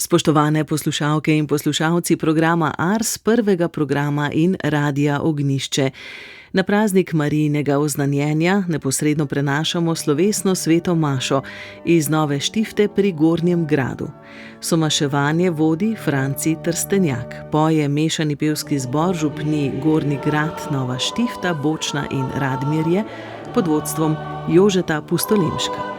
Spoštovane poslušalke in poslušalci programa Ars, prvega programa in Radia Ognjišče. Na praznik Marijinega oznanjenja neposredno prenašamo slovesno sveto mašo iz Nove Štifte pri Gornjem Gradu. Somaševanje vodi Franci Trstenjak, poje mešani pevski zbor župni Gornji Grad, Nova Štifta, Bočna in Radmirje pod vodstvom Jožeta Pustolemška.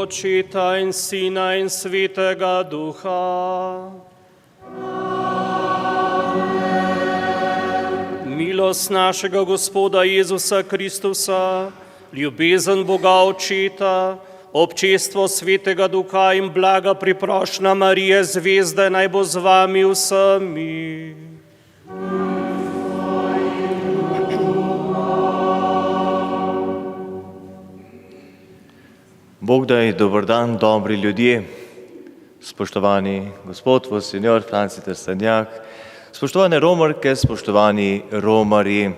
Očeta in Sina in Svetega Duha. Amen. Milost našega Gospoda Jezusa Kristusa, ljubezen Boga Očeta, občestvo Svetega Duha in blaga priprošnja Marije Zvezde naj bo z vami vsemi. Bog daj, dober dan, dobri ljudje, spoštovani gospod Monsignor Franci Trstenjak, spoštovane romarke, spoštovani romarji,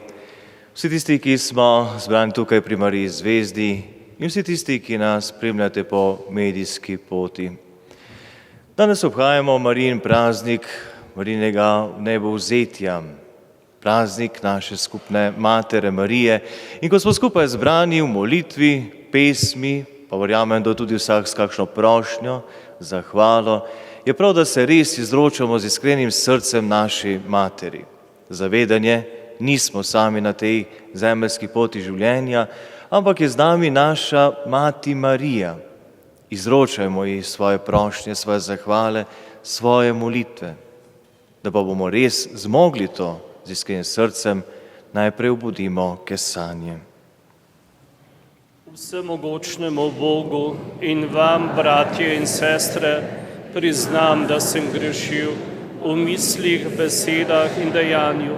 vsi tisti, ki smo zbrani tukaj pri Mariji Zvezdi in vsi tisti, ki nas spremljate po medijski poti. Danes obhajamo Marijin praznik, Marijinega vnebovzetja, praznik naše skupne Matere Marije. In ko smo skupaj zbrani v molitvi, pesmi, pa verjamem, da tudi vsak s kakšno prošnjo, zahvalo, je prav, da se res izročamo z iskrenim srcem naši Materi. Zavedanje, nismo sami na tej zemeljski poti življenja, ampak je z nami naša Mati Marija. Izročajmo ji svoje prošnje, svoje zahvale, svoje molitve, da pa bomo res zmogli to z iskrenim srcem, najprej obudimo kesanje. Vsemogočnemu Bogu in vam, bratje in sestre, priznam, da sem grešil v mislih, besedah in dejanju,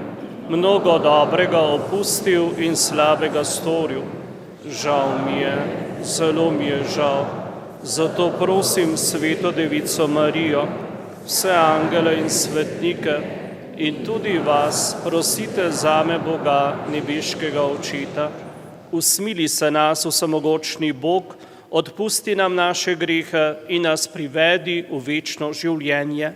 mnogo dobrega opustil in slabega storil. Žal mi je, zelo mi je žal. Zato prosim Sveto Devico Marijo, vse angele in svetnike in tudi vas prosite zame Boga, nebeškega Očeta. Usmili se nas, vsemogočni Bog, odpusti nam naše grehe in nas privedi v večno življenje.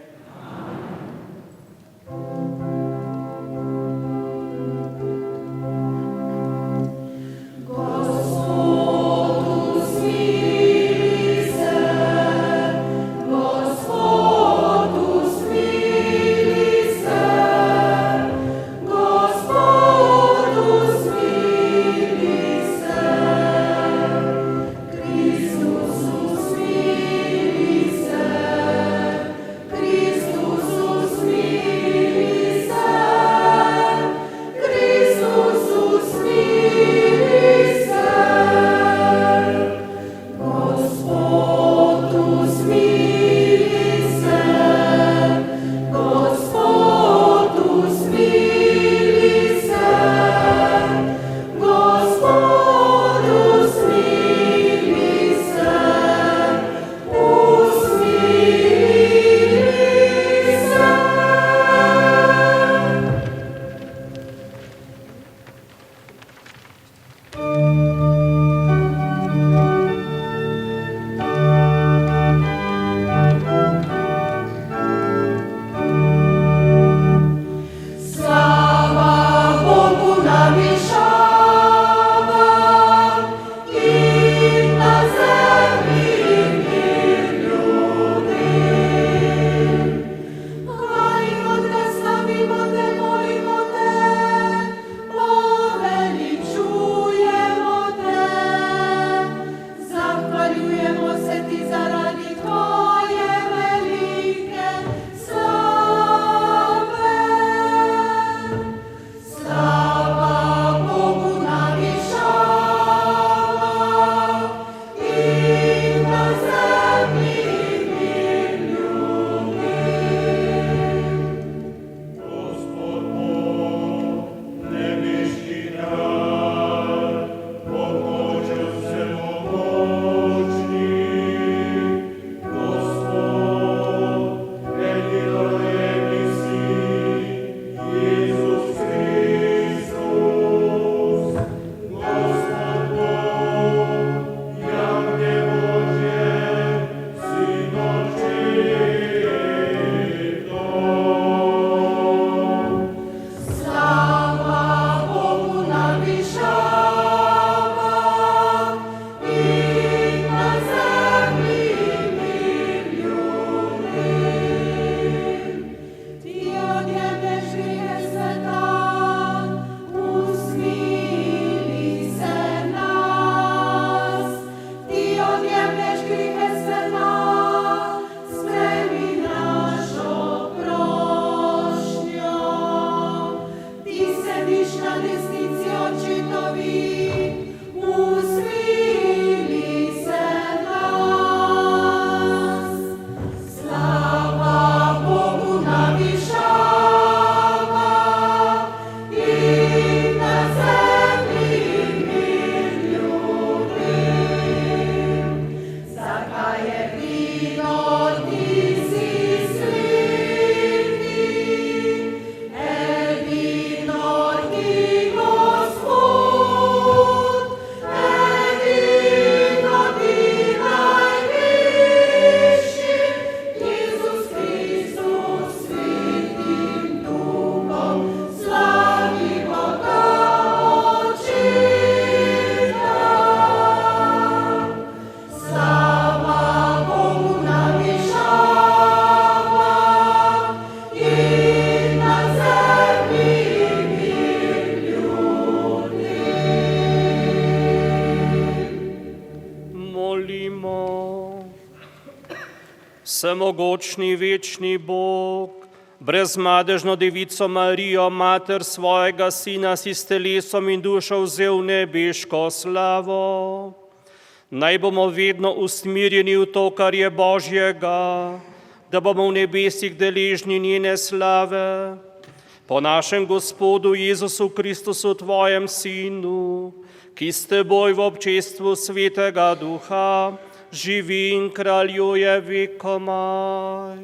Vsemogočni večni Bog, brezmadežno devico Marijo, mater svojega Sina, si s telesom in dušo vzel nebeško slavo. Naj bomo vedno usmirjeni v to, kar je Božjega, da bomo v nebesih deležni njene slave. Po našem Gospodu Jezusu Kristusu, tvojem Sinu, ki s teboj v občestvu Svetega Duha živi in kraljuje vekomaj.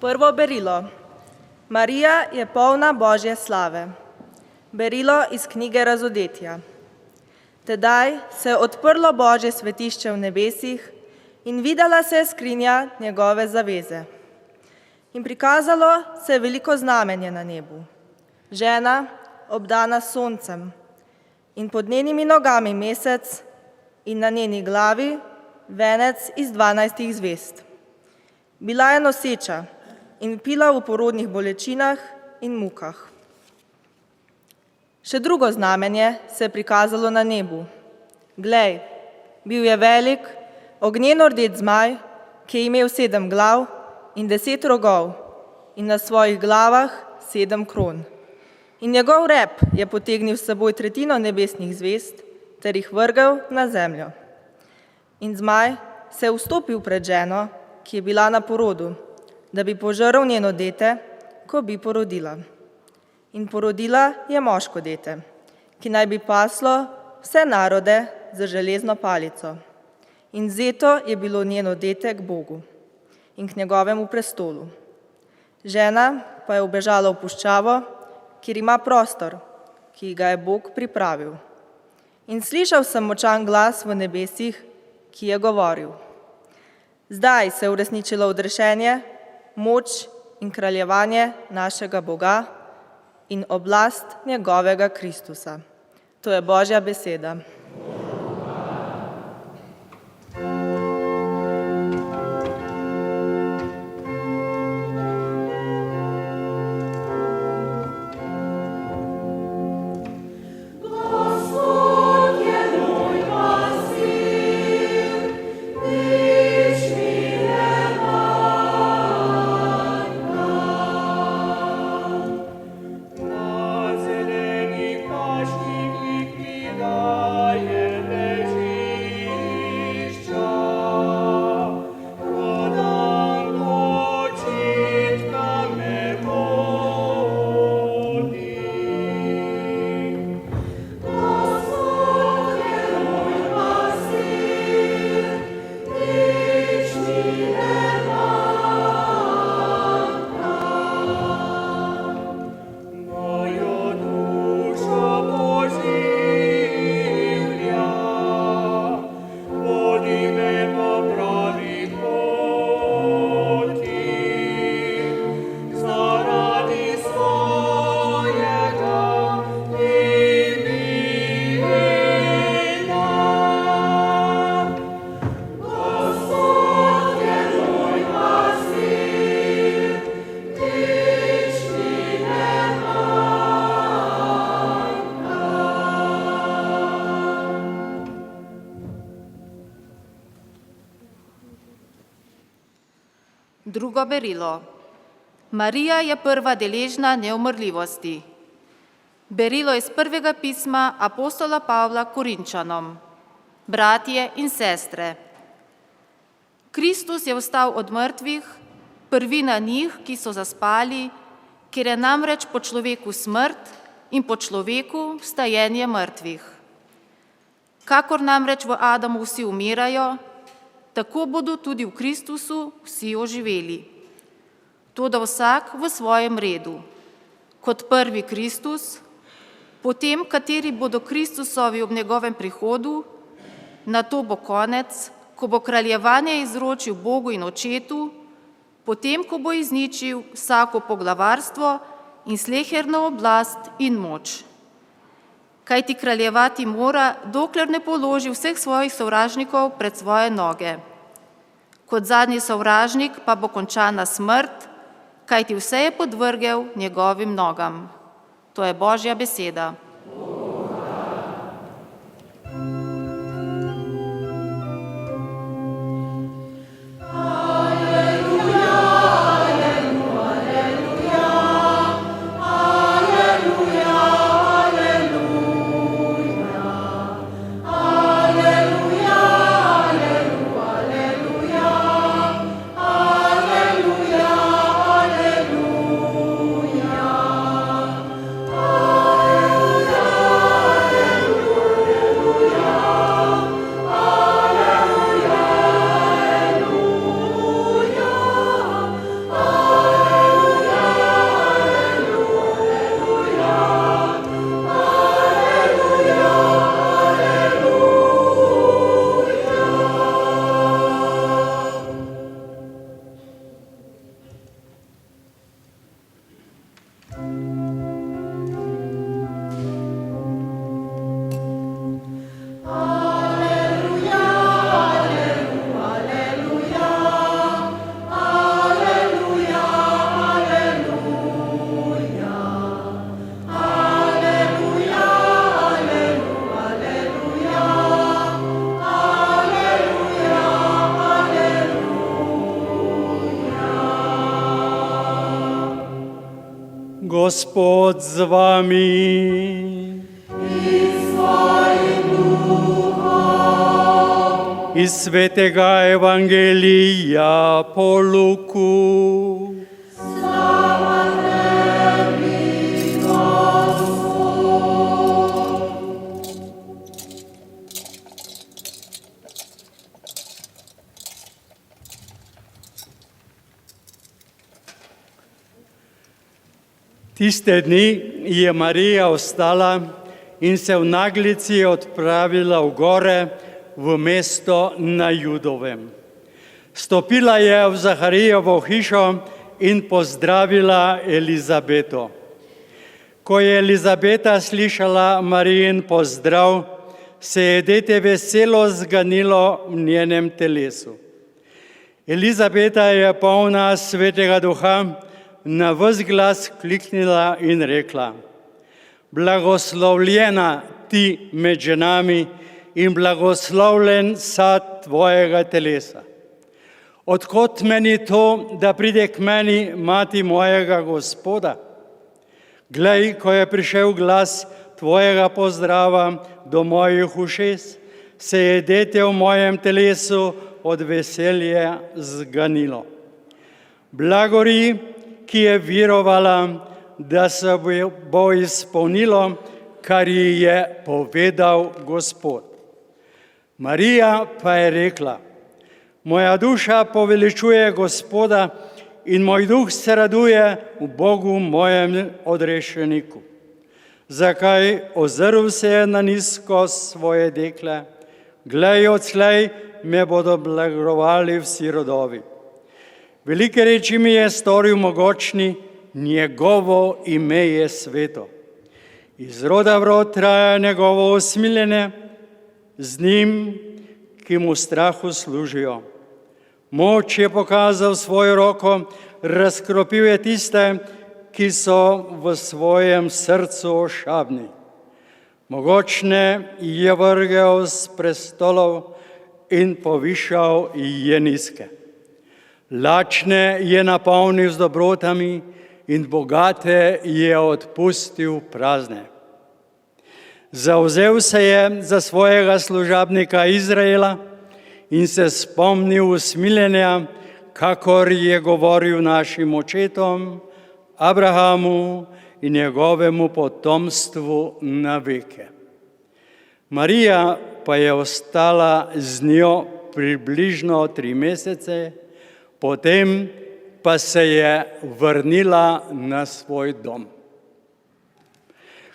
Prvo berilo. Marija je polna Božje slave. Berilo iz knjige Razodetja. Tedaj se je odprlo Božje svetišče v nebesih in videla se je skrinja njegove zaveze. In prikazalo se je veliko znamenje na nebu. Žena, obdana s soncem, in pod njenimi nogami mesec, in na njeni glavi venec iz 12 zvezd. Bila je noseča in pila v porodnih bolečinah in mukah. Še drugo znamenje se je prikazalo na nebu. Glej, bil je velik, ognjeno rdeč zmaj, ki je imel 7 glav in 10 rogov in na svojih glavah 7 kron. In njegov rep je potegnil s seboj tretjino nebesnih zvezd ter jih vrgel na zemljo. In zmaj se je vstopil pred ženo, ki je bila na porodu, da bi požrl njeno dete, ko bi porodila. In porodila je moško dete, ki naj bi paslo vse narode z železno palico. In vzeto je bilo njeno dete k Bogu in k njegovemu prestolu. Žena pa je ubežala v puščavo, kjer ima prostor, ki ga je Bog pripravil. In slišal sem močan glas v nebesih, ki je govoril: Zdaj se je uresničilo odrešenje, moč in kraljevanje našega Boga in oblast njegovega Kristusa. To je Božja beseda. Drugo berilo. Marija je prva deležna neumrljivosti. Berilo iz prvega pisma apostola Pavla Korinčanom. Bratje in sestre, Kristus je vstal od mrtvih, prvina njih, ki so zaspali, ker je namreč po človeku smrt in po človeku vstajenje mrtvih. Kakor namreč v Adamu vsi umirajo, tako bodo tudi v Kristusu vsi oživeli. Toda vsak v svojem redu. Kot prvi Kristus, potem kateri bodo Kristusovi ob njegovem prihodu, nato bo konec, ko bo kraljevanje izročil Bogu in Očetu, potem, ko bo izničil vsako poglavarstvo in sleherno oblast in moč. Kajti kraljevati mora, dokler ne položi vseh svojih sovražnikov pred svoje noge. Kot zadnji sovražnik pa bo končana smrt, kajti vse je podvrgel njegovim nogam. To je Božja beseda. Alleluja. Gospod z vami. Iz svetega Evangelija po Luku. Tiste dni je Marija ostala in se v naglici odpravila v gore, v mesto na Judovem. Stopila je v Zaharijevo hišo in pozdravila Elizabeto. Ko je Elizabeta slišala Marijin pozdrav, se je dete veselo zganilo v njenem telesu. Elizabeta je polna Svetega Duha, na ves glas kliknila in rekla: Blagoslovljena ti med ženami in blagoslovljen sad tvojega telesa. Odkot meni to, da pride k meni mati mojega Gospoda? Glej, ko je prišel glas tvojega pozdrava do mojih ušes, se je dete v mojem telesu od veselja zganilo. Blagori, ki je verovala, da se bo izpolnilo, kar ji je povedal Gospod. Marija pa je rekla: Moja duša poveličuje Gospoda in moj duh se raduje v Bogu mojem odrešeniku. Zakaj? Ozrl se je na nizko svoje dekle. Glej, odslej me bodo blagoslovali vsi rodovi. Velike reči mi je storil mogočni, njegovo ime je sveto. Iz roda v rod traja njegovo usmiljenje, z njim, ki mu strahu služijo. Moč je pokazal svojo roko, razkropil je tiste, ki so v svojem srcu ošabni. Mogočne je vrgel s prestolov in povišal je nizke. Lačne je napolnil z dobrotami in bogate je odpustil prazne. Zavzel se je za svojega služabnika Izraela in se spomnil usmiljenja, kakor je govoril našim očetom, Abrahamu in njegovemu potomstvu na veke. Marija pa je ostala z njo približno 3 mesece, potem pa se je vrnila na svoj dom.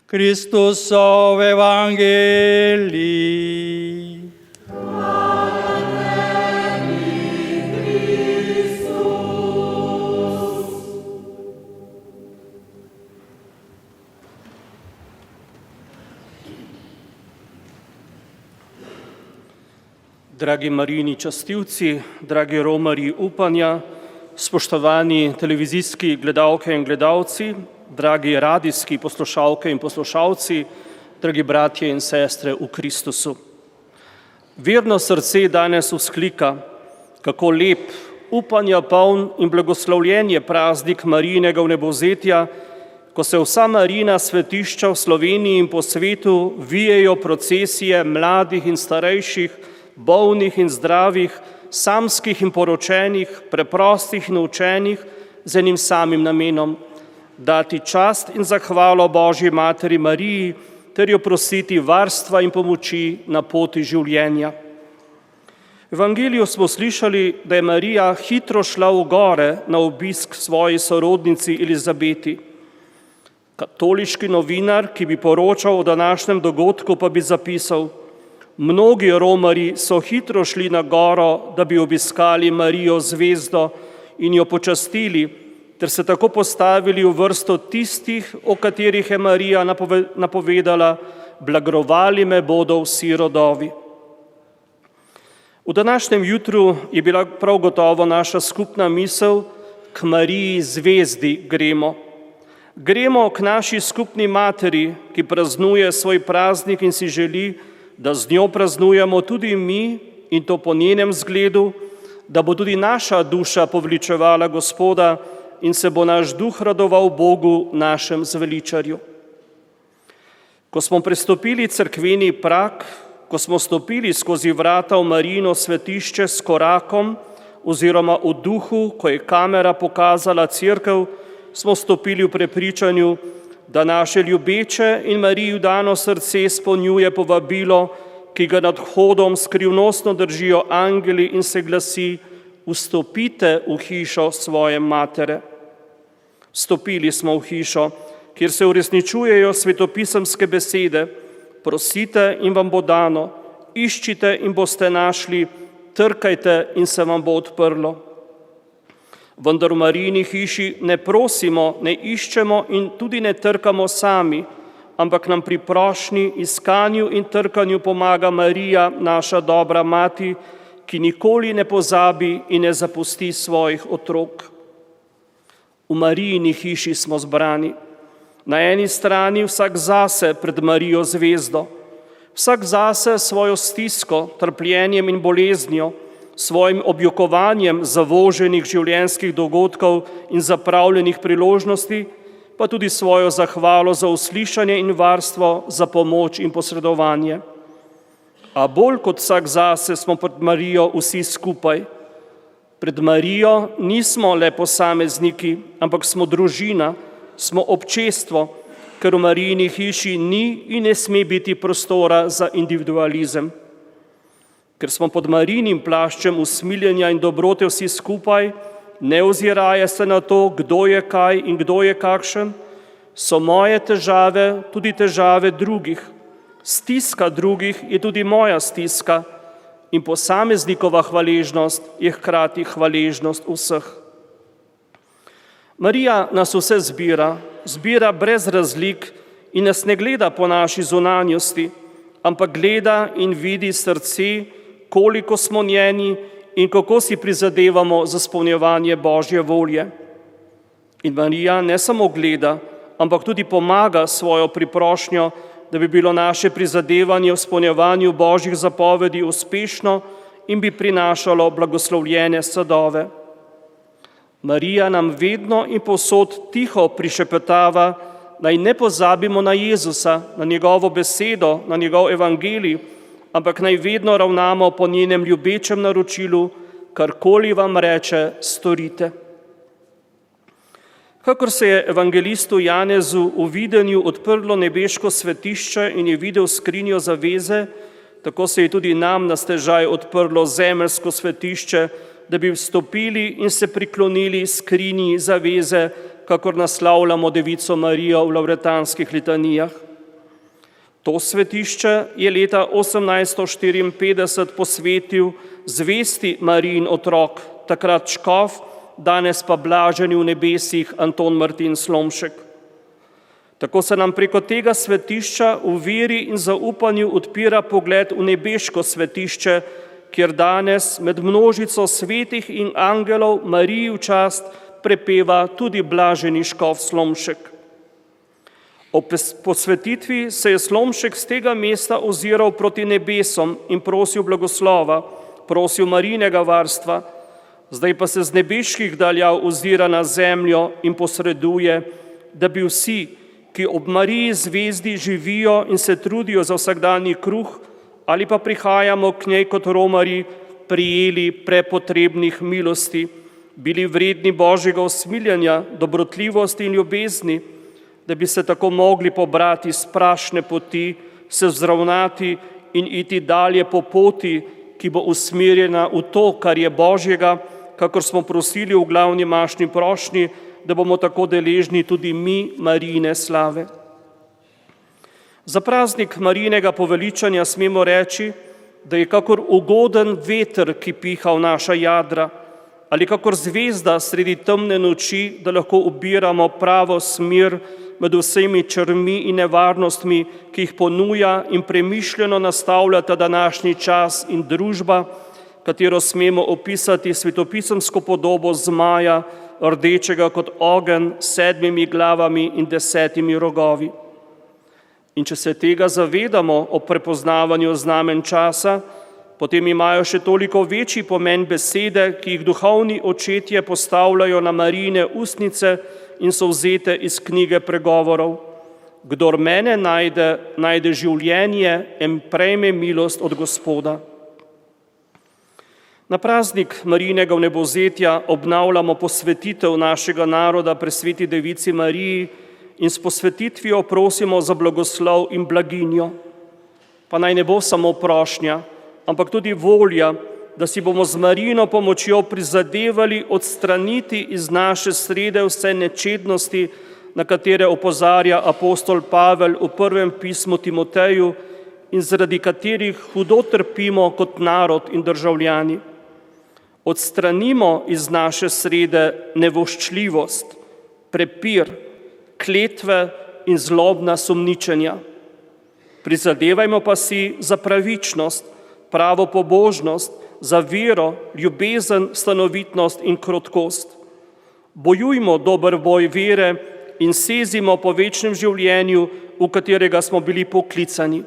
Kristusov evangelij. Dragi Marijini častilci, dragi romarji upanja, spoštovani televizijski gledalke in gledalci, dragi radijski poslušalke in poslušalci, dragi bratje in sestre v Kristusu. Verno srce danes vzklika, kako lep, upanja poln in blagoslovljen je praznik Marijinega vnebovzetja, ko se vsa Marijina svetišča v Sloveniji in po svetu vijejo procesije mladih in starejših, bolnih in zdravih, samskih in poročenih, preprostih in učenih, z enim samim namenom: dati čast in zahvalo Božji Materi Mariji ter jo prositi varstva in pomoči na poti življenja. V Evangeliju smo slišali, da je Marija hitro šla v gore na obisk svoji sorodnici Elizabeti. Katoliški novinar, ki bi poročal o današnjem dogodku, pa bi zapisal: mnogi romarji so hitro šli na goro, da bi obiskali Marijo zvezdo in jo počastili, ter se tako postavili v vrsto tistih, o katerih je Marija napovedala: blagrovali me bodo vsi rodovi. V današnjem jutru je bila prav gotovo naša skupna misel: k Mariji zvezdi gremo. Gremo k naši skupni materi, ki praznuje svoj praznik in si želi, da z njo praznujemo tudi mi, in to po njenem zgledu, da bo tudi naša duša poveličevala Gospoda in se bo naš duh radoval Bogu, našem zveličarju. Ko smo prestopili cerkveni prag, ko smo stopili skozi vrata v Marijino svetišče s korakom oziroma v duhu, ko je kamera pokazala cerkev, smo stopili v prepričanju, da naše ljubeče in Mariju dano srce izpolnjuje povabilo, ki ga nad vhodom skrivnostno držijo angeli in se glasi: vstopite v hišo svoje matere. Vstopili smo v hišo, kjer se uresničujejo svetopisemske besede: prosite in vam bo dano, iščite in boste našli, trkajte in se vam bo odprlo. Vendar v Marijini hiši ne prosimo, ne iščemo in tudi ne trkamo sami, ampak nam pri prošnji, iskanju in trkanju pomaga Marija, naša dobra mati, ki nikoli ne pozabi in ne zapusti svojih otrok. V Marijini hiši smo zbrani. Na eni strani vsak zase pred Marijo zvezdo, vsak zase svojo stisko, trpljenjem in boleznijo, svojim objokovanjem zavoženih življenjskih dogodkov in zapravljenih priložnosti, pa tudi svojo zahvalo za uslišanje in varstvo, za pomoč in posredovanje. A bolj kot vsak zase smo pred Marijo vsi skupaj. Pred Marijo nismo le posamezniki, ampak smo družina, smo občestvo, ker v Marijini hiši ni in ne sme biti prostora za individualizem. Ker smo pod Marijinim plaščem usmiljenja in dobrote vsi skupaj, ne oziraje se na to, kdo je kaj in kdo je kakšen, so moje težave tudi težave drugih. Stiska drugih je tudi moja stiska in posameznikova hvaležnost je hkrati hvaležnost vseh. Marija nas vse zbira brez razlik in nas ne gleda po naši zunanjosti, ampak gleda in vidi srce, koliko smo njeni in kako si prizadevamo za izpolnjevanje Božje volje. In Marija ne samo gleda, ampak tudi pomaga svojo priprošnjo, da bi bilo naše prizadevanje v izpolnjevanju Božjih zapovedi uspešno in bi prinašalo blagoslovljene sadove. Marija nam vedno in povsod tiho prišepetava, naj ne pozabimo na Jezusa, na njegovo besedo, na njegov evangelij, ampak naj vedno ravnamo po njenem ljubečem naročilu, karkoli vam reče, storite. Kakor se je evangelistu Janezu v videnju odprlo nebeško svetišče in je videl skrinjo zaveze, tako se je tudi nam na stežaj odprlo zemeljsko svetišče, da bi vstopili in se priklonili skrinji zaveze, kakor naslavljamo Devico Marijo v lavretanskih litanijah. To svetišče je leta 1854 posvetil zvesti Marijin otrok, takrat škof, danes pa blaženi v nebesih Anton Martin Slomšek. Tako se nam preko tega svetišča v veri in zaupanju odpira pogled v nebeško svetišče, kjer danes med množico svetih in angelov Mariji v čast prepeva tudi blaženi škof Slomšek. Ob posvetitvi se je Slomšek z tega mesta oziral proti nebesom in prosil blagoslova, prosil Marijinega varstva, zdaj pa se z nebeških daljav ozira na zemljo in posreduje, da bi vsi, ki ob Mariji zvezdi živijo in se trudijo za vsakdanji kruh, ali pa prihajamo k njej kot romarji, prijeli prepotrebnih milosti, bili vredni Božjega usmiljanja, dobrotljivosti in ljubezni, da bi se tako mogli pobrati s prašne poti, se vzravnati in iti dalje po poti, ki bo usmerjena v to, kar je Božjega, kakor smo prosili v glavni mašni prošnji, da bomo tako deležni tudi mi Marijine slave. Za praznik Marijinega poveličanja smemo reči, da je kakor ugoden veter, ki piha v naša jadra, ali kakor zvezda sredi temne noči, da lahko ubiramo pravo smer med vsemi črmi in nevarnostmi, ki jih ponuja in premišljeno nastavlja ta današnji čas in družba, katero smemo opisati svetopisemsko podobo zmaja, rdečega kot ogenj, s 7 glavami in 10 rogovi. In če se tega zavedamo o prepoznavanju znamen časa, Potem imajo še toliko večji pomen besede, ki jih duhovni očetje postavljajo na Marijine ustnice in so vzete iz knjige pregovorov. Kdor mene najde, najde življenje in prejme milost od Gospoda. Na praznik Marijinega vnebovzetja obnavljamo posvetitev našega naroda presveti Devici Mariji in s posvetitvijo prosimo za blagoslov in blaginjo. Pa naj ne bo samo prošnja, ampak tudi volja, da si bomo z Marijino pomočjo prizadevali odstraniti iz naše srede vse nečednosti, na katere opozarja apostol Pavel v prvem pismu Timoteju in zaradi katerih hudo trpimo kot narod in državljani. Odstranimo iz naše srede nevoščljivost, prepir, kletve in zlobna sumničenja. Prizadevajmo pa si za pravičnost, pravo pobožnost, za vero, ljubezen, stanovitnost in krotkost. Bojujmo dober boj vere in sezimo po večnem življenju, v katerega smo bili poklicani.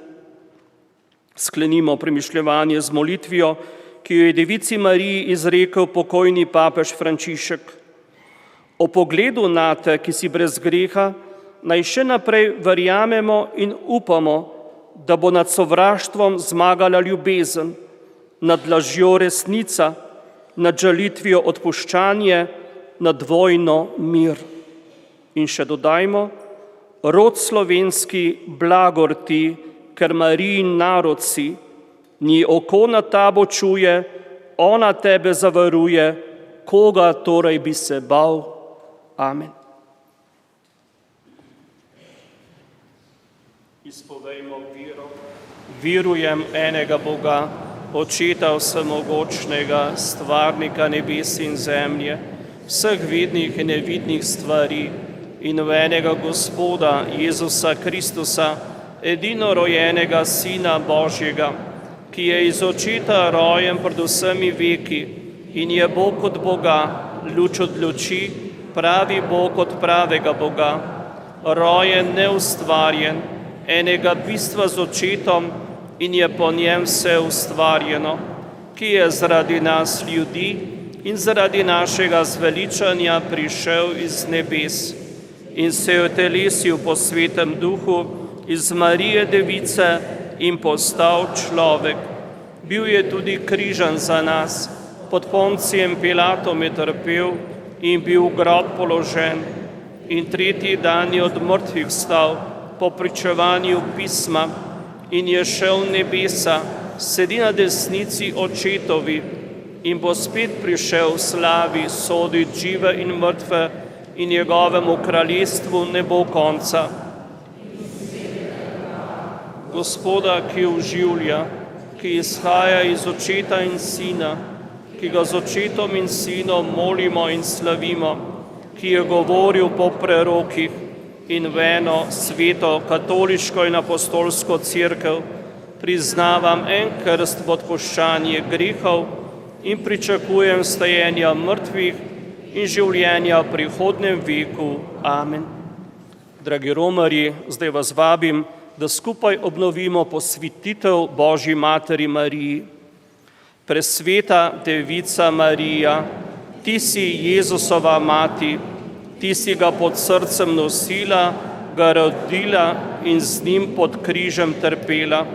Sklenimo premišljevanje z molitvijo, ki jo je Devici Mariji izrekel pokojni papež Frančišek. O pogledu nate, ki si brez greha, naj še naprej verjamemo in upamo, da bo nad sovraštvom zmagala ljubezen, nad lažjo resnica, nad žalitvijo odpuščanje, nad vojno mir. In še dodajmo, rod slovenski blagor ti, ker Marijin narod si, ni oko na tabo čuje, ona tebe zavaruje, koga torej bi se bal. Amen. Izpovejmo vero. Verujem enega Boga, Očeta vsemogočnega, stvarnika nebes in zemlje, vseh vidnih in nevidnih stvari, in v enega Gospoda Jezusa Kristusa, edino rojenega Sina Božjega, ki je iz Očeta rojen pred vsemi veki in je Bog od Boga, luč od luči, pravi Bog od pravega Boga, rojen, neustvarjen, enega bistva z Očetom in je po njem vse ustvarjeno, ki je zaradi nas ljudi in zaradi našega zveličanja prišel iz nebes in se je utelesil po svetem duhu iz Marije Device in postal človek. Bil je tudi križan za nas, pod Poncijem Pilatom je trpel in bil v grob položen in tretji dan je od mrtvih vstal po pričevanju pisma in je šel v nebesa, sedi na desnici Očetovi in bo spet prišel v slavi soditi žive in mrtve in njegovemu kraljestvu ne bo konca. Gospoda, ki oživlja, ki izhaja iz Očeta in Sina, ki ga z Očetom in Sinom molimo in slavimo, ki je govoril po prerokih in v eno sveto, katoliško in apostolsko cerkev, priznavam en krst v odpuščanje grehov in pričakujem stajenja mrtvih in življenja v prihodnem veku. Amen. Dragi romarji, zdaj vas vabim, da skupaj obnovimo posvetitev Božji materi Mariji. Presveta Devica Marija, ti si Jezusova mati, ti si ga pod srcem nosila, ga rodila in z njim pod križem trpela.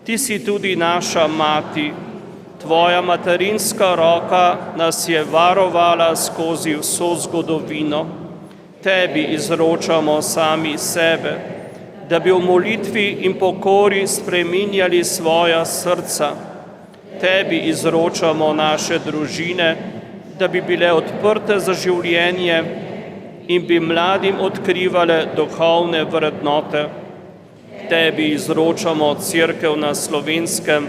Ti si tudi naša mati. Tvoja materinska roka nas je varovala skozi vso zgodovino. Tebi izročamo sami sebe, da bi v molitvi in pokori spreminjali svoja srca. Tebi izročamo naše družine, da bi bile odprte za življenje in bi mladim odkrivale duhovne vrednote. Tebi izročamo cerkev na Slovenskem,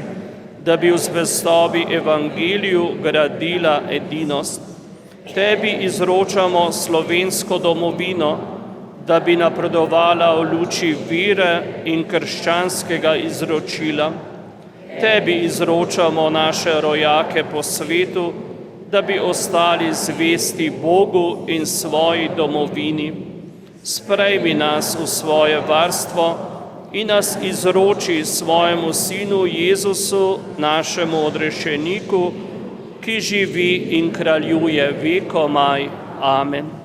da bi v zvestobi evangeliju gradila edinost. Tebi izročamo slovensko domovino, da bi napredovala v luči vere in krščanskega izročila. Tebi izročamo naše rojake po svetu, da bi ostali zvesti Bogu in svoji domovini. Sprejmi nas v svoje varstvo in nas izroči svojemu Sinu Jezusu, našemu odrešeniku, ki živi in kraljuje vekomaj. Amen.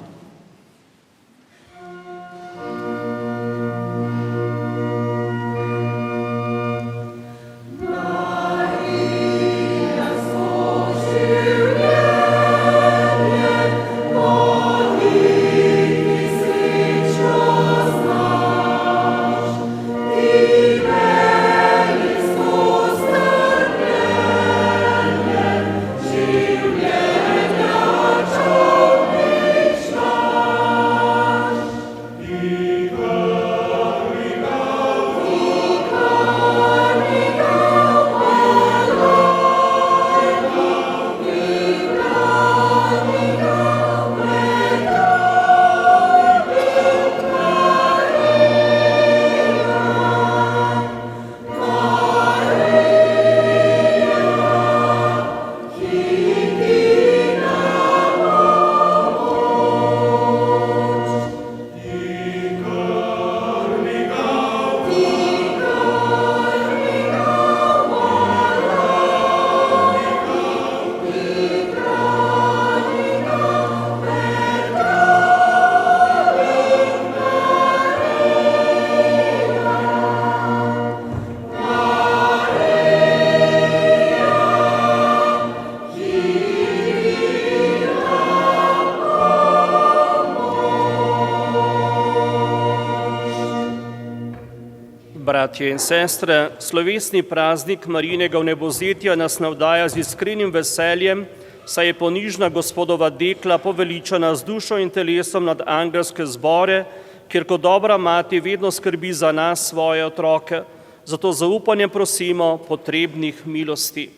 Bratje in sestre, slovesni praznik Marijinega vnebovzetja nas navdaja z iskrenim veseljem, saj je ponižna Gospodova dekla poveličana z dušo in telesom nad angelske zbore, kjer kot dobra mati vedno skrbi za nas, svoje otroke. Zato z zaupanjem prosimo potrebnih milosti.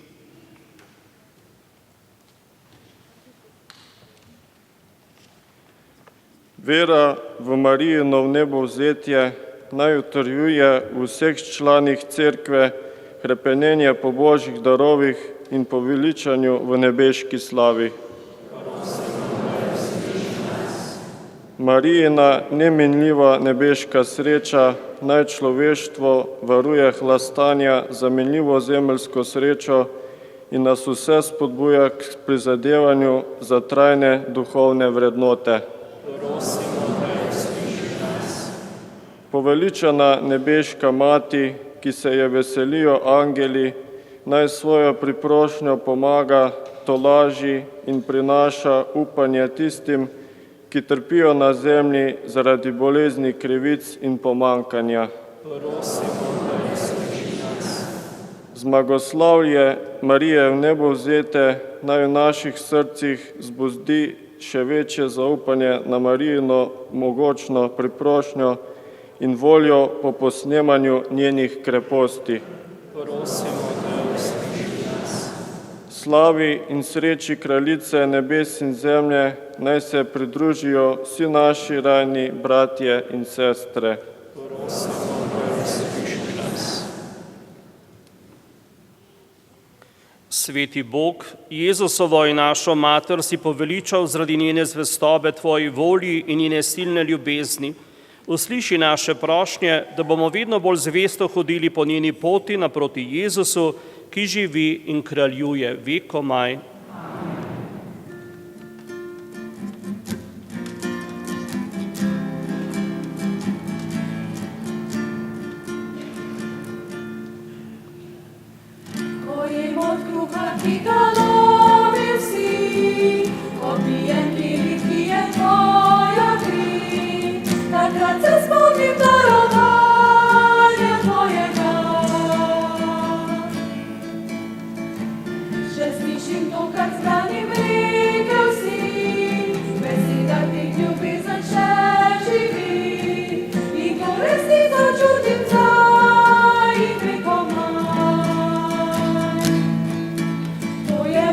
Vera v Marijino vnebovzetje naj utrjuje v vseh članih cerkve hrepenenje po božjih darovih in po veličanju v nebeški slavi. Marijina nemenljiva nebeška sreča naj človeštvo varuje hlastanja za menljivo zemeljsko srečo in nas vse spodbuja k prizadevanju za trajne duhovne vrednote. Poveličana nebeška mati, ki se je veselijo angeli, naj svojo priprošnjo pomaga, tolaži in prinaša upanje tistim, ki trpijo na zemlji zaradi bolezni, krivic in pomankanja. Zmagoslavje Marije vnebovzete naj v naših srcih zbudi še večje zaupanje na Marijino mogočno priprošnjo in voljo po posnemanju njenih kreposti. Slavi in sreči kraljice nebes in zemlje naj se pridružijo vsi naši rajni bratje in sestre. Sveti Bog, Jezusovo in našo mater si poveličal zaradi njene zvestobe tvoji volji in njene silne ljubezni. Usliši naše prošnje, da bomo vedno bolj zvesto hodili po njeni poti naproti Jezusu, ki živi in kraljuje vekomaj. To je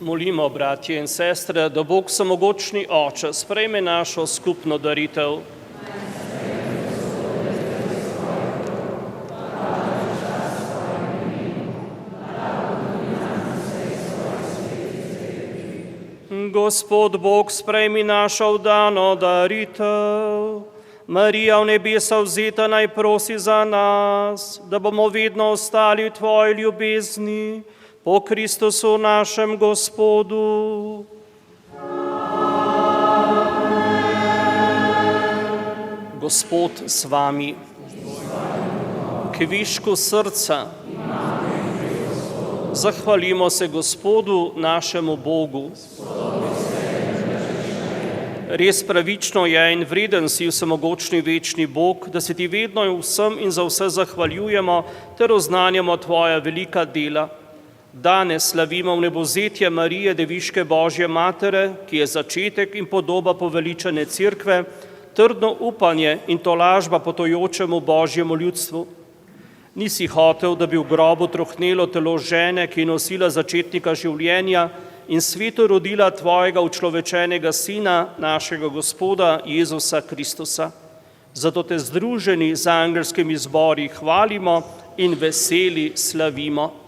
Molimo, bratje in sestre, da Bog Vsemogočni Oče sprejme našo skupno daritev. Gospod Bog, sprejmi našo vdano daritev. Marija v nebesa vzeta naj prosi za nas, da bomo vedno ostali v Tvoji ljubezni, po Kristusu našem Gospodu. Gospod s vami, k višku srca, zahvalimo se Gospodu našemu Bogu. Res pravično je in vreden si vsemogočni večni Bog, da se Ti vedno in vsem in za vse zahvaljujemo ter oznanjamo Tvoja velika dela. Danes slavimo vnebovzetje Marije, Deviške Božje Matere, ki je začetek in podoba poveličene Cerkve, trdno upanje in tolažba potojočemu Božjemu ljudstvu. Nisi hotel, da bi v grobu trohnelo telo žene, ki je nosila začetnika življenja in svetu rodila Tvojega učlovečenega Sina, našega Gospoda Jezusa Kristusa. Zato Te združeni z angelskimi zbori hvalimo in veseli slavimo.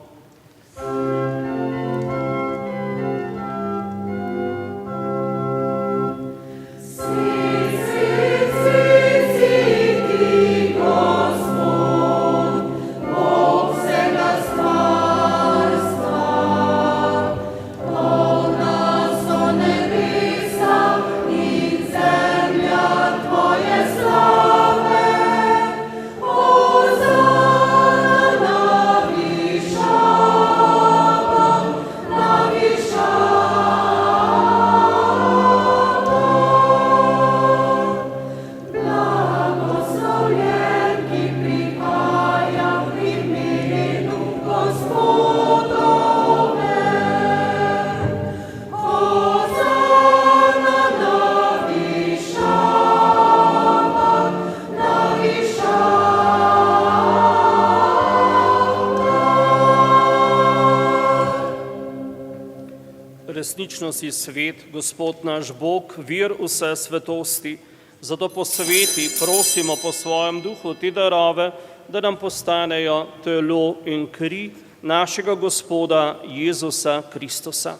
Resnično si svet, Gospod naš Bog, vir vse svetosti. Zato posveti, prosimo po svojem duhu te darove, da nam postanejo telo in kri našega Gospoda Jezusa Kristusa.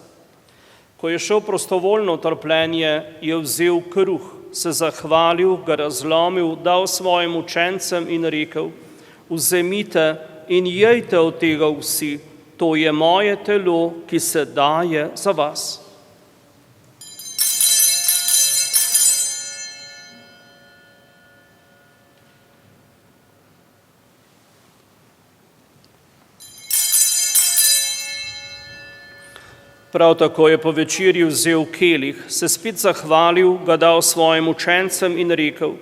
Ko je šel prostovoljno trpljenje, je vzel kruh, se zahvalil, ga razlomil, dal svojim učencem in rekel: vzemite in jejte od tega vsi, to je moje telo, ki se daje za vas. Prav tako je po večerji vzel kelih, se spet zahvalil, ga dal svojim učencem in rekel: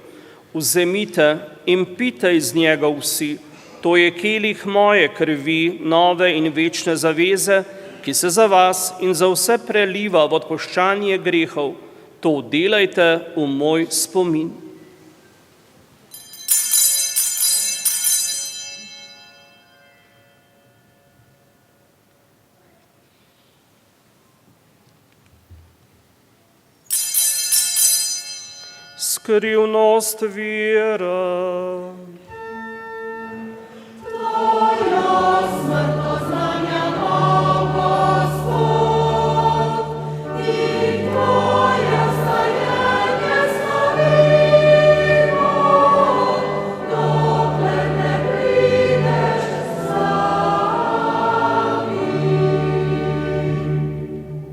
vzemite in pite iz njega vsi, to je kelih moje krvi, nove in večne zaveze, ki se za vas in za vse preliva v odpuščanje grehov. To delajte v moj spomin. Skrivnost vere.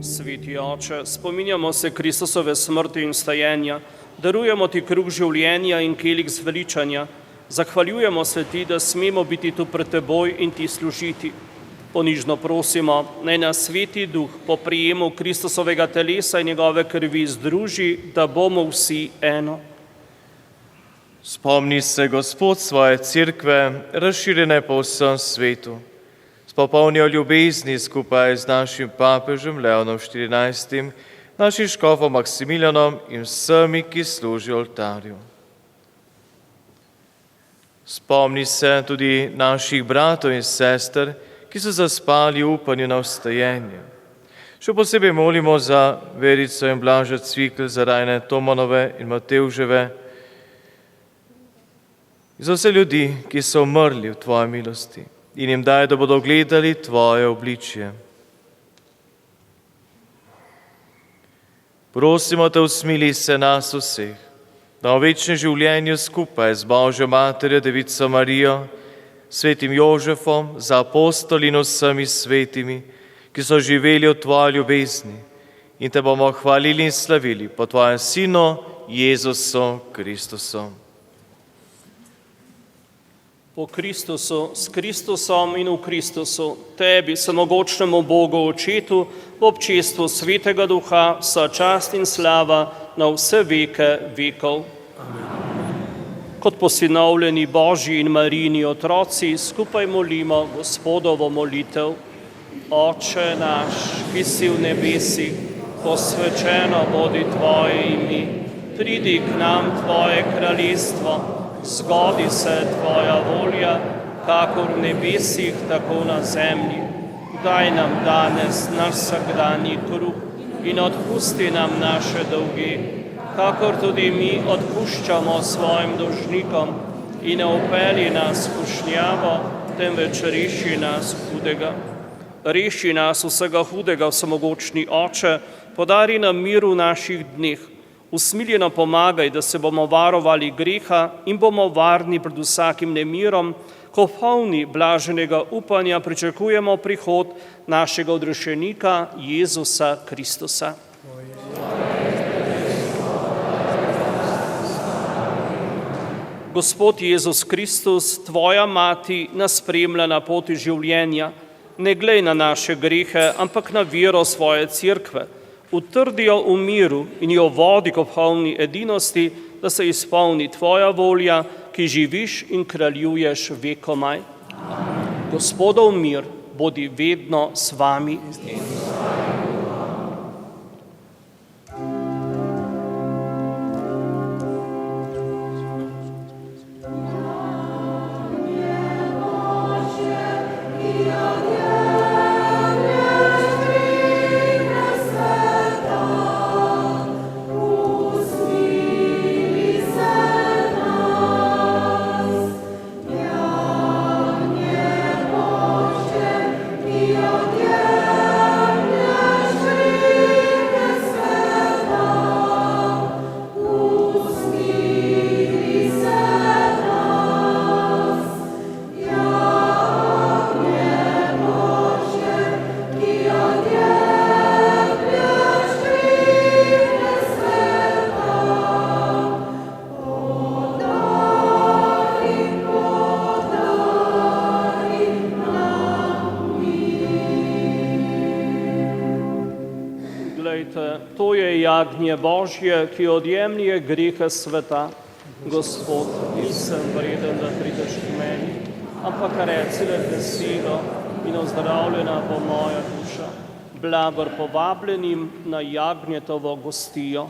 Sveti Oče, spominjamo se Kristusove smrti in stajenja, darujemo Ti kruh življenja in kelih zveličanja, zahvaljujemo se Ti, da smemo biti tu pred Teboj in Ti služiti. Ponižno prosimo, naj nas Sveti Duh po prijemu Kristusovega telesa in njegove krvi združi, da bomo vsi eno. Spomni se, Gospod, svoje cerkve, razširjene po vsem svetu. Popolnijo ljubezni skupaj z našim papežem Leonom XIV, našim škofom Maksimilijanom in vsemi, ki služijo oltarju. Spomni se tudi naših bratov in sester, ki so zaspali v upanju na vstajenje. Še posebej molimo za Verico in Blaža Cvikl, za Rajne Tomanove in Matevževe, za vse ljudi, ki so umrli v Tvoji milosti in jim daj, da bodo gledali Tvoje obličje. Prosimo Te, usmili se nas vseh, da v večnem življenju skupaj z Božjo Materjo, Devico Marijo, svetim Jožefom, za apostoli in vsemi svetimi, ki so živeli v Tvoji ljubezni, in Te bomo hvalili in slavili po Tvojem Sinu, Jezusu Kristusu. Po Kristusu, s Kristusom in v Kristusu, Tebi, samogočnemu Bogu Očetu, v občestvu Svetega Duha, vsa čast in slava na vse veke vekov. Kot posinovljeni Božji in Marijini otroci, skupaj molimo Gospodovo molitev. Oče naš, ki si v nebesih, posvečeno bodi Tvoje ime, pridi k nam Tvoje kraljestvo, zgodi se Tvoja volja, kakor v nebesih, tako na zemlji. Daj nam danes naš vsakdanji kruh in odpusti nam naše dolge, kakor tudi mi odpuščamo svojim dolžnikom, in ne vpelji nas v skušnjavo, temveč reši nas hudega. Reši nas vsega hudega, vsemogočni Oče, podari nam mir v naših dneh, usmiljeno pomagaj, da se bomo varovali greha in bomo varni pred vsakim nemirom, ko polni blaženega upanja pričakujemo prihod našega odrešenika Jezusa Kristusa. Gospod Jezus Kristus, Tvoja mati nas spremlja na poti življenja. Ne glej na naše grehe, ampak na vero svoje cerkve. Utrdi jo v miru in jo vodi k polni edinosti, da se izpolni Tvoja volja, ki živiš in kraljuješ vekomaj. Gospodov mir bodi vedno s vami. To je jagnje Božje, ki odjemlje grehe sveta. Gospod, nisem vreden, da prideš k meni, ampak reci le besedo in ozdravljena bo moja duša. Blagor povabljenim na jagnjetovo gostijo.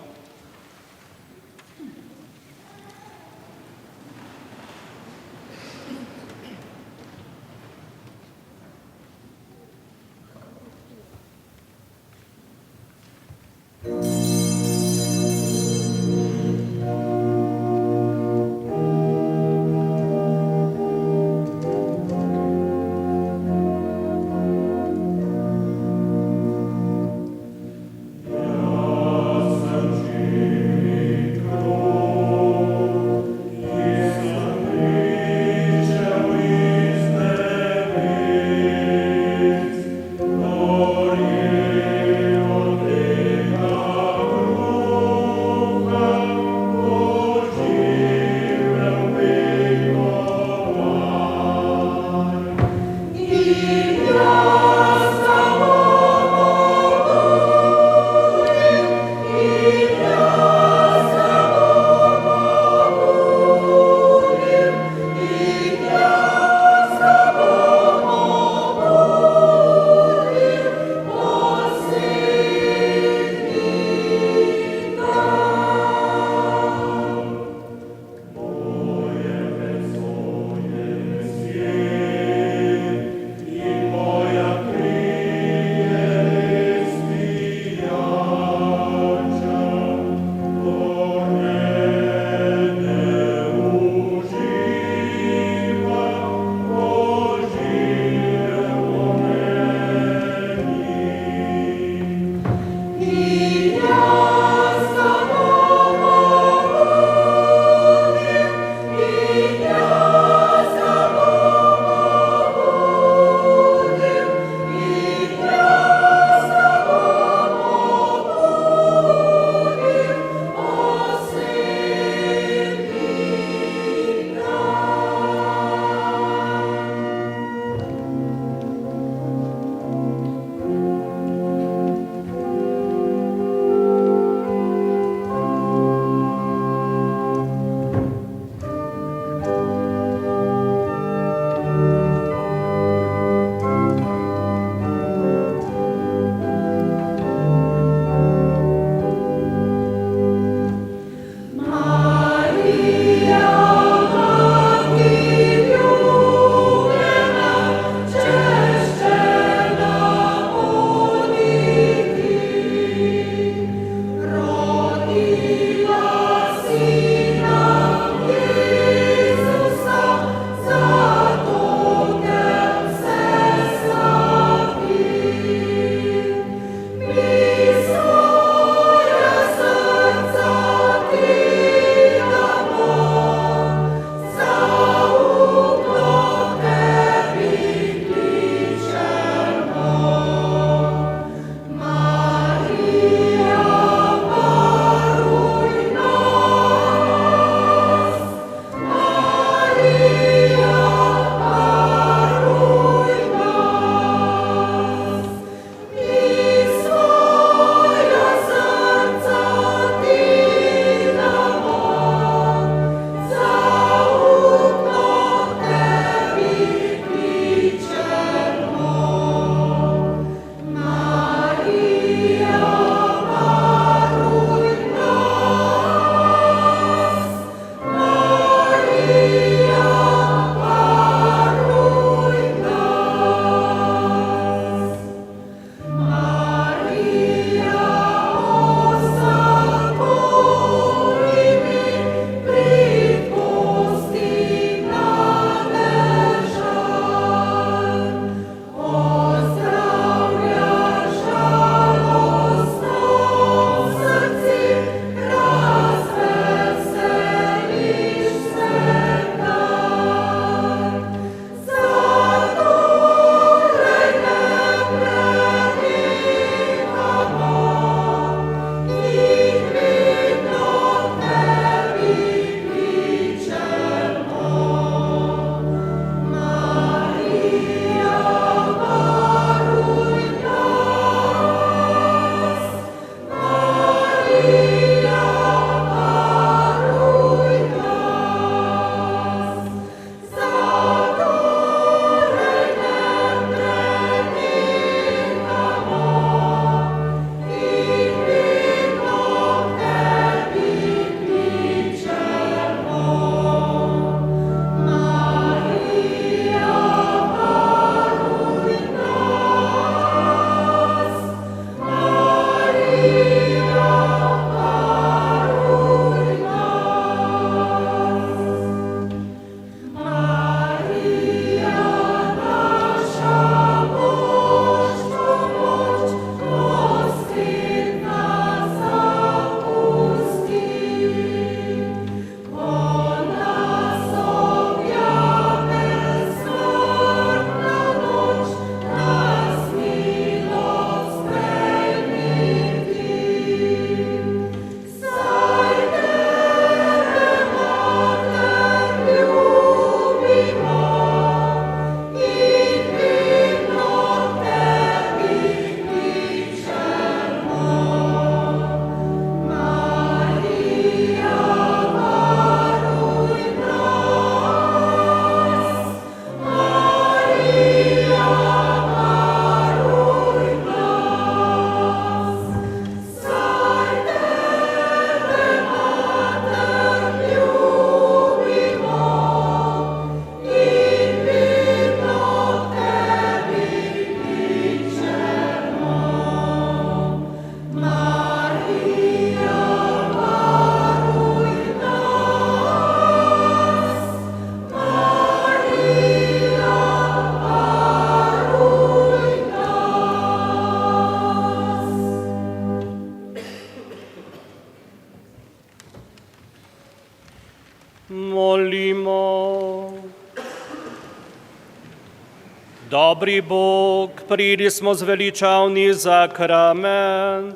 Dobri Bog, pridi smo zveličavni zakrament.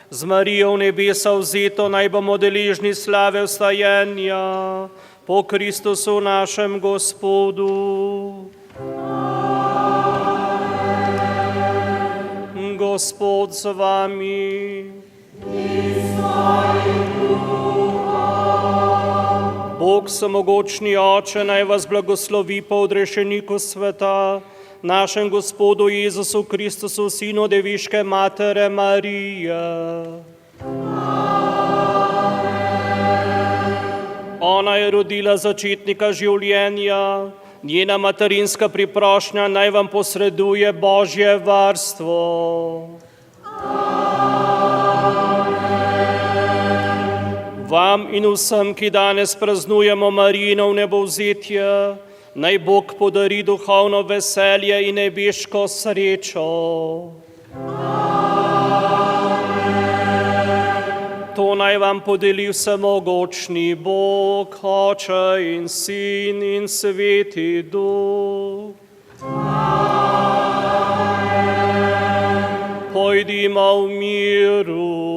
Z Marijo v nebesa vzeto naj bomo deležni slave vstajenja po Kristusu našem Gospodu. Gospod z vami. Bog samogočni Oče, naj vas blagoslovi po odrešeniku sveta, našem Gospodu Jezusu Kristusu, Sinu Deviške Matere Marije. Ona je rodila začetnika življenja, njena materinska priprošnja naj vam posreduje Božje varstvo. Vam in vsem, ki danes praznujemo Marijino vnebovzetje, naj Bog podari duhovno veselje in nebeško srečo. To naj vam podeli vsemogočni Bog, Oče in Sin in Sveti Duh. Pojdimo v miru.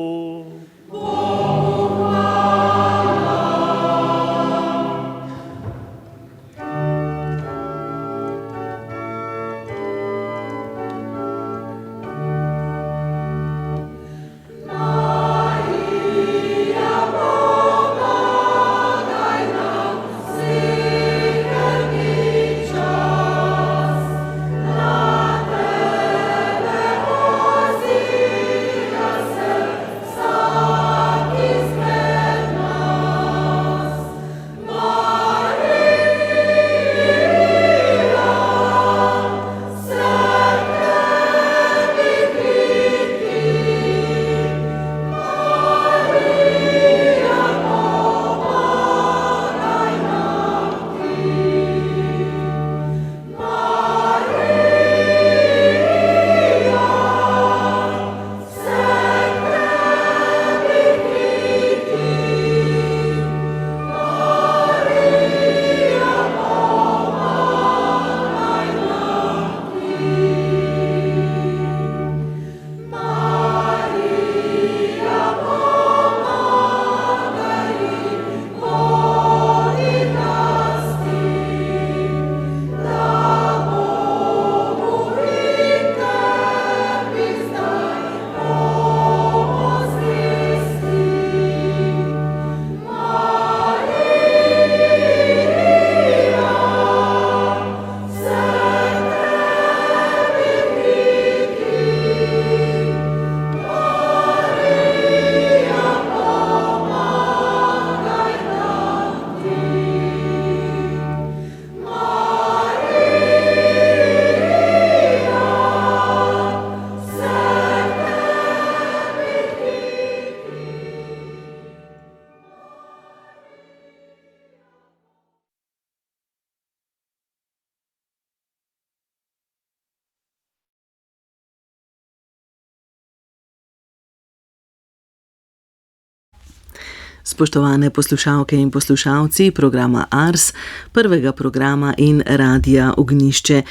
Spoštovane poslušalke in poslušalci programa Ars, prvega programa in Radia Ognjišče.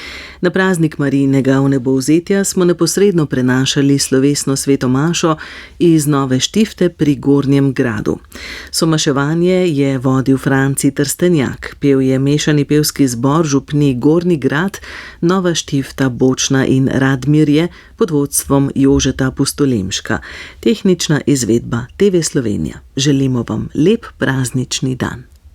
Na praznik Marijinega vnebovzetja smo neposredno prenašali slovesno sveto mašo iz Nove Štifte pri Gornjem Gradu. Somaševanje je vodil Franci Trstenjak, pel je mešani pevski zbor župni Gornji Grad, Nova Štifta, Bočna in Radmirje pod vodstvom Jožeta Pustolemška. Tehnična izvedba TV Slovenija. Želimo vam lep praznični dan.